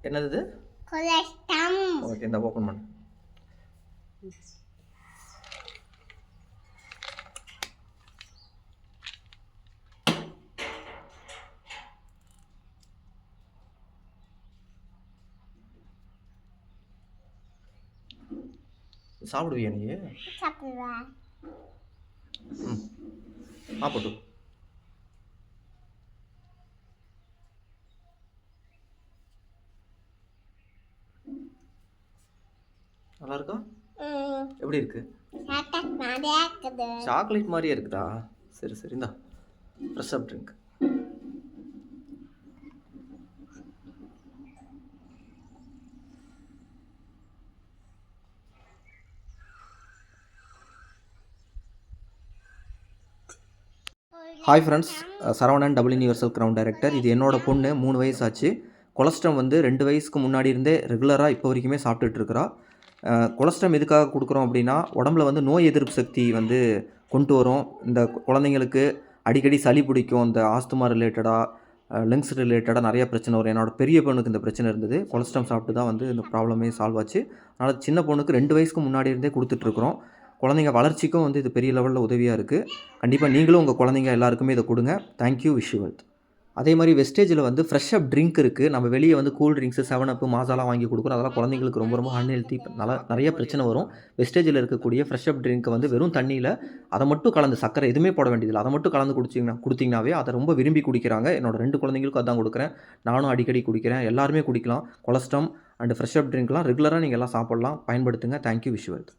என்னது இது? ஓகே, இந்த ஓப்பன் பண்ணு. சாப்பிடுவியா நீ? சாப்பிடுவேன். சாப்பிட்டு நல்லா இருக்கா? எப்படி இருக்கு? சாக்லேட் மாதிரியே இருக்குதா? சரி சரி, இந்தா fresh up drink. Hi friends, Saravanan double universal crown director. இது என்னோட பொண்ணு, 3 வயசு ஆச்சு. கொலஸ்ட்ரம் வந்து 2 வயசுக்கு முன்னாடி இருந்தே ரெகுலராக இப்போ வரைக்குமே சாப்பிட்டுட்ருக்குறா. கொலஸ்ட்ரம் எதுக்காக கொடுக்குறோம் அப்படின்னா, உடம்புல வந்து நோய் எதிர்ப்பு சக்தி வந்து கொண்டு வரும். இந்த குழந்தைங்களுக்கு அடிக்கடி சளி பிடிக்கும். இந்த ஆஸ்துமா ரிலேட்டடாக, லங்ஸ் ரிலேட்டடாக நிறைய பிரச்சனை வரும். என்னோட பெரிய பொண்ணுக்கு இந்த பிரச்சனை இருந்தது. கொலஸ்ட்ரம் சாப்பிட்டு தான் வந்து இந்த ப்ராப்ளமே சால்வ் ஆச்சு. அதனால் சின்ன பொண்ணுக்கு 2 வயசுக்கு முன்னாடி இருந்தே கொடுத்துட்ருக்குறோம். குழந்தைங்க வளர்ச்சிக்கும் வந்து இது பெரிய லெவலில் உதவியாக இருக்குது. கண்டிப்பாக நீங்களும் உங்கள் குழந்தைங்க எல்லாருக்குமே இதை கொடுங்க. Thank you, wish you wealth. அதே மாதிரி வெஸ்டேஜில் வந்து ஃப்ரெஷ் அப் ட்ரிங்க் இருக்குது. நம்ம வெளியே வந்து கூல் ட்ரிங்க்ஸு, 7 அப், மாசாலாம் வாங்கி கொடுக்குறோம். அதெல்லாம் குழந்தைங்களுக்கு ரொம்ப ரொம்ப அன்ஹெல்த்தி, நிறைய பிரச்சனை வரும். வெஸ்டேஜில் இருக்கக்கூடிய ஃப்ரெஷ் அப் ட்ரிங்க்கை வந்து வெறும் தண்ணியில் அதை மட்டும் கலந்து, சக்கரை எதுவுமே போட வேண்டியதில்லை, அதை மட்டும் கலந்து கொடுத்தீங்கன்னாவே அதை ரொம்ப விரும்பி குடிக்கிறாங்க. என்னோட 2 குழந்தைங்களுக்கும் அதான் கொடுக்குறேன். நானும் அடிக்கடி குடிக்கிறேன். எல்லாருமே குடிக்கலாம். கொலஸ்ட்ரம் அண்ட் ஃப்ரெஷ் அப் ட்ரிங்க்லாம் ரெகுலராக நீங்கள் எல்லாம் சாப்பிட்லாம். பயன்படுத்துங்க. Thank you, wish you wealth.